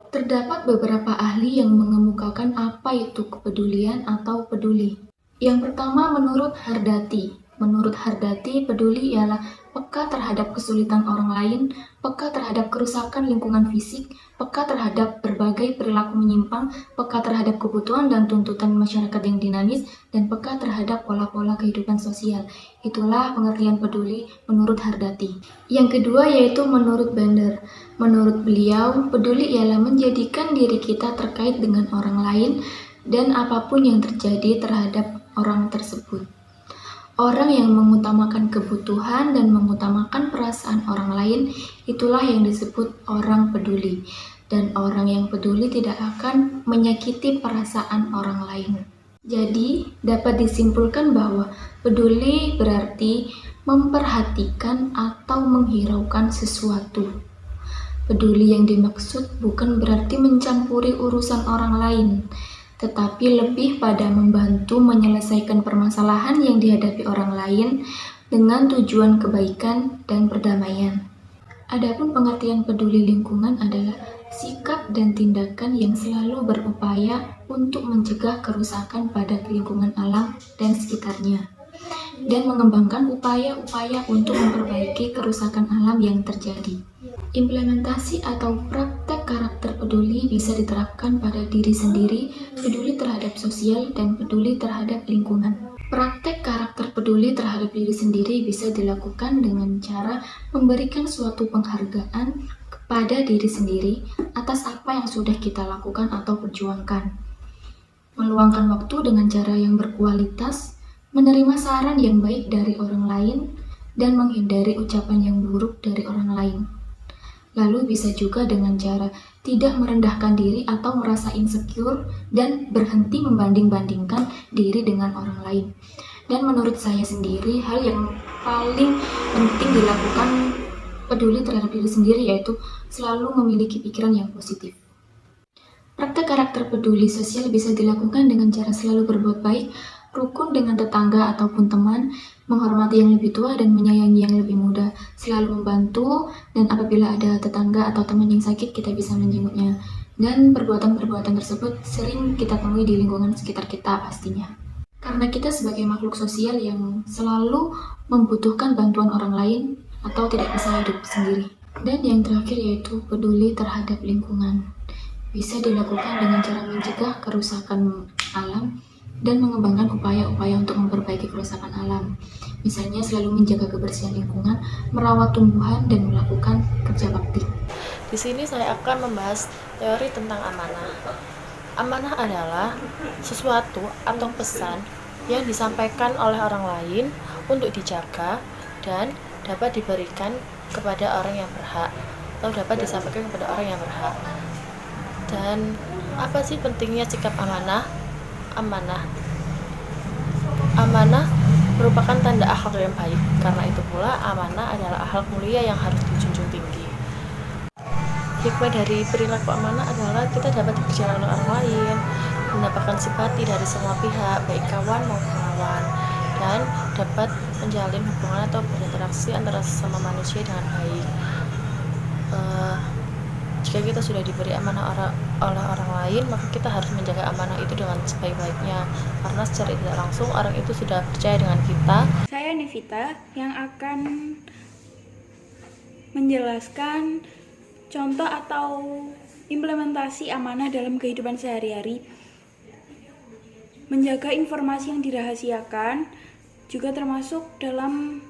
Terdapat beberapa ahli yang mengemukakan apa itu kepedulian atau peduli. Yang pertama, menurut Hardati. Menurut Hardati, peduli ialah peka terhadap kesulitan orang lain, peka terhadap kerusakan lingkungan fisik, peka terhadap berbagai perilaku menyimpang, peka terhadap kebutuhan dan tuntutan masyarakat yang dinamis, dan peka terhadap pola-pola kehidupan sosial. Itulah pengertian peduli menurut Hardati. Yang kedua yaitu menurut Bender. Menurut beliau, peduli ialah menjadikan diri kita terkait dengan orang lain dan apapun yang terjadi terhadap orang tersebut. Orang yang mengutamakan kebutuhan dan mengutamakan perasaan orang lain, itulah yang disebut orang peduli. Dan orang yang peduli tidak akan menyakiti perasaan orang lain. Jadi, dapat disimpulkan bahwa peduli berarti memperhatikan atau menghiraukan sesuatu. Peduli yang dimaksud bukan berarti mencampuri urusan orang lain, tetapi lebih pada membantu menyelesaikan permasalahan yang dihadapi orang lain dengan tujuan kebaikan dan perdamaian. Adapun pengertian peduli lingkungan adalah sikap dan tindakan yang selalu berupaya untuk mencegah kerusakan pada lingkungan alam dan sekitarnya, dan mengembangkan upaya-upaya untuk memperbaiki kerusakan alam yang terjadi. Implementasi atau praktek karakter peduli bisa diterapkan pada diri sendiri, peduli terhadap sosial, dan peduli terhadap lingkungan. Praktek karakter peduli terhadap diri sendiri bisa dilakukan dengan cara memberikan suatu penghargaan kepada diri sendiri atas apa yang sudah kita lakukan atau perjuangkan. Meluangkan waktu dengan cara yang berkualitas, menerima saran yang baik dari orang lain, dan menghindari ucapan yang buruk dari orang lain. Lalu bisa juga dengan cara tidak merendahkan diri atau merasa insecure dan berhenti membanding-bandingkan diri dengan orang lain. Dan menurut saya sendiri, hal yang paling penting dilakukan peduli terhadap diri sendiri yaitu selalu memiliki pikiran yang positif. Praktek karakter peduli sosial bisa dilakukan dengan cara selalu berbuat baik, rukun dengan tetangga ataupun teman, menghormati yang lebih tua dan menyayangi yang lebih muda, selalu membantu, dan apabila ada tetangga atau teman yang sakit, kita bisa menjenguknya. Dan perbuatan-perbuatan tersebut sering kita temui di lingkungan sekitar kita pastinya. Karena kita sebagai makhluk sosial yang selalu membutuhkan bantuan orang lain atau tidak bisa hidup sendiri. Dan yang terakhir yaitu peduli terhadap lingkungan. Bisa dilakukan dengan cara mencegah kerusakan alam dan mengembangkan upaya-upaya untuk memperbaiki kerusakan alam. Misalnya selalu menjaga kebersihan lingkungan, merawat tumbuhan, dan melakukan kerja bakti. Di sini saya akan membahas teori tentang amanah. Amanah adalah sesuatu atau pesan yang disampaikan oleh orang lain untuk dijaga dan dapat diberikan kepada orang yang berhak atau dapat disampaikan kepada orang yang berhak. Dan apa sih pentingnya sikap amanah? Amanah merupakan tanda akhlak yang baik. Karena itu pula amanah adalah akhlak mulia yang harus dijunjung tinggi. Hikmah dari perilaku amanah adalah kita dapat dipercaya oleh orang lain, mendapatkan simpati dari semua pihak, baik kawan maupun lawan, dan dapat menjalin hubungan atau berinteraksi antara sesama manusia dengan baik. Jika kita sudah diberi amanah oleh orang lain, maka kita harus menjaga amanah itu dengan sebaik-baiknya, karena secara tidak langsung orang itu sudah percaya dengan kita. Saya Nevita yang akan menjelaskan contoh atau implementasi amanah dalam kehidupan sehari-hari. Menjaga informasi yang dirahasiakan juga termasuk dalam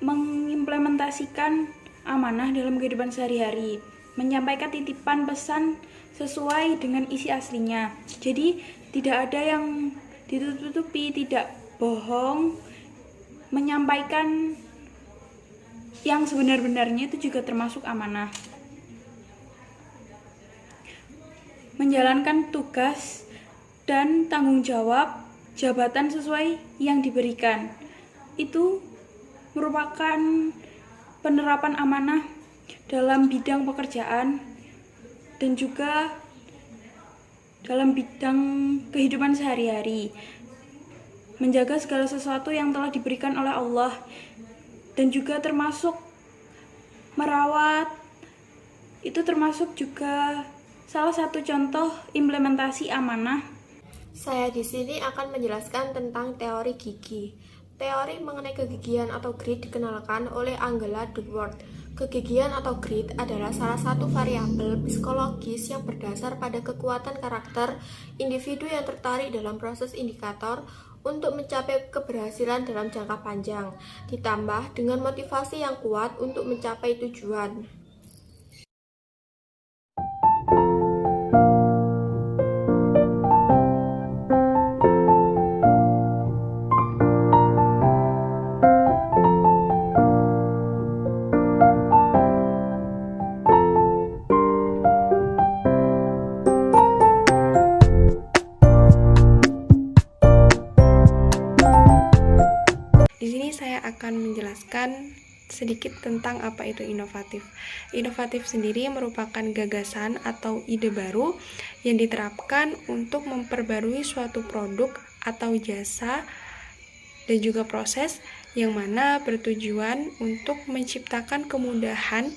mengimplementasikan amanah dalam kehidupan sehari-hari. Menyampaikan titipan pesan sesuai dengan isi aslinya. Jadi tidak ada yang ditutupi, tidak bohong. Menyampaikan yang sebenar-benarnya itu juga termasuk amanah. Menjalankan tugas dan tanggung jawab jabatan sesuai yang diberikan. Itu merupakan penerapan amanah dalam bidang pekerjaan dan juga dalam bidang kehidupan sehari-hari. Menjaga segala sesuatu yang telah diberikan oleh Allah dan juga termasuk merawat Itu termasuk juga salah satu contoh implementasi amanah. Saya di sini akan menjelaskan tentang teori gigi. Teori mengenai kegigihan atau grit dikenalkan oleh Angela Duckworth. Kegigihan atau grit adalah salah satu variabel psikologis yang berdasar pada kekuatan karakter individu yang tertarik dalam proses indikator untuk mencapai keberhasilan dalam jangka panjang, ditambah dengan motivasi yang kuat untuk mencapai tujuan. Di sini saya akan menjelaskan sedikit tentang apa itu inovatif. Inovatif sendiri merupakan gagasan atau ide baru yang diterapkan untuk memperbarui suatu produk atau jasa dan juga proses yang mana bertujuan untuk menciptakan kemudahan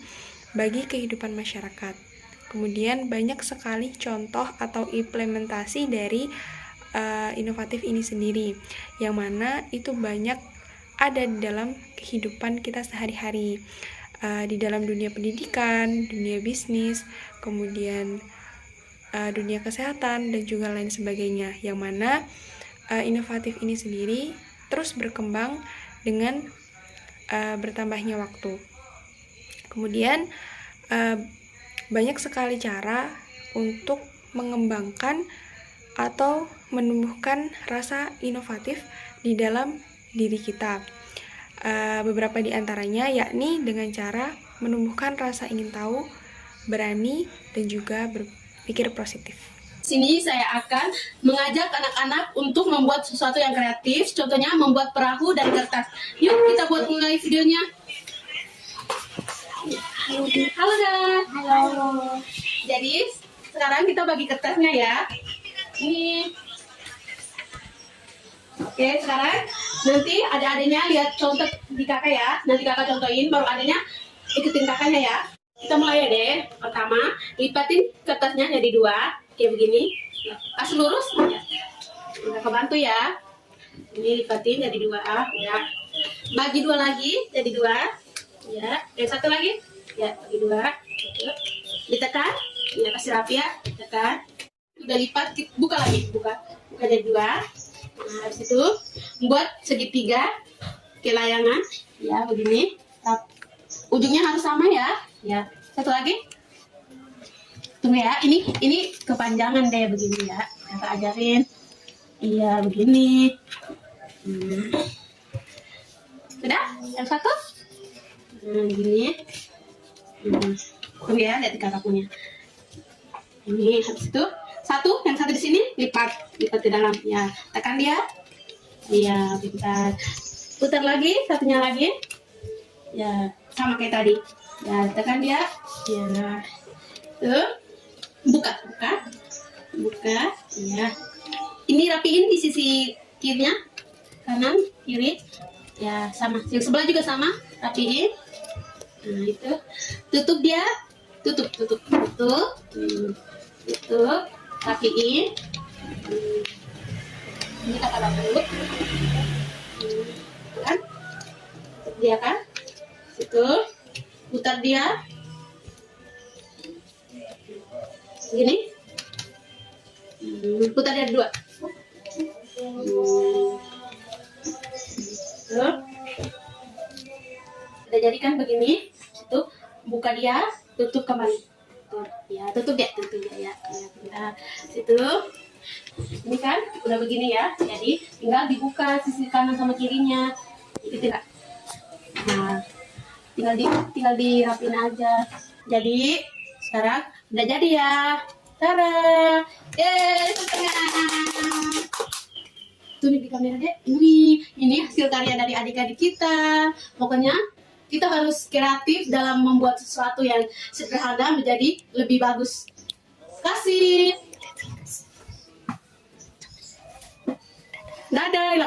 bagi kehidupan masyarakat. Kemudian banyak sekali contoh atau implementasi dari inovatif ini sendiri, yang mana itu banyak ada di dalam kehidupan kita sehari-hari, di dalam dunia pendidikan, dunia bisnis, kemudian dunia kesehatan, dan juga lain sebagainya, yang mana inovatif ini sendiri terus berkembang dengan bertambahnya waktu. Kemudian banyak sekali cara untuk mengembangkan atau menumbuhkan rasa inovatif di dalam diri kita. Beberapa di antaranya yakni dengan cara menumbuhkan rasa ingin tahu, berani, dan juga berpikir positif. Sini saya akan mengajak anak-anak untuk membuat sesuatu yang kreatif, contohnya membuat perahu dari kertas. Yuk kita buat mulai videonya. Halo guys. Halo. Jadi sekarang kita bagi kertasnya ya. Ini. Oke, sekarang nanti adik-adiknya lihat contoh di kakak ya. Nanti kakak contohin, baru adiknya ikutin kakaknya ya. Kita mulai ya deh. Pertama, lipatin kertasnya jadi 2, kayak begini. Kasih lurus. Ya. Kakak bantu ya. Ini lipatin jadi 2, ya. Bagi 2 lagi jadi 2, ya. Yang satu lagi, ya. Bagi 2. Ditekan, ya kasih rapi ya. Ditekan. Udah lipat, buka lagi, buka jadi 2. Nah, habis itu buat segitiga ke layangan, ya begini. Ujungnya harus sama ya. Ya, satu lagi. Tunggu ya, ini kepanjangan deh begini ya. Kakak ajarin. Iya begini. Sudah? Yang satu? Nah, gini. Tunggu ya, lihat kakak punya. Ini habis itu. Yang satu di sini lipat ke dalam ya, tekan dia, iya lipat, putar lagi, satunya lagi, ya sama kayak tadi, ya tekan dia, ya tuh, buka, ya, ini rapiin di sisi kirinya, kanan, kiri, ya sama, yang sebelah juga sama, rapiin, nah itu, tutup dia, tutup, rapiin. Ini kakak dapet kan, dia kan, situ putar dia, gini, putar dia 2. Tuh, udah jadi kan begini, situ buka dia, tutup kembali. Ya, tutup ya ya. Kita situ. Ini kan udah begini ya. Jadi tinggal dibuka sisi kanan sama kirinya. Gitu tidak. Nah, tinggal dirapin aja. Jadi sekarang udah jadi ya. Tada. Yeay, tuh di kamera deh. Ini hasil karya dari adik-adik kita. Pokoknya kita harus kreatif dalam membuat sesuatu yang sederhana menjadi lebih bagus. Kasih. Dadah.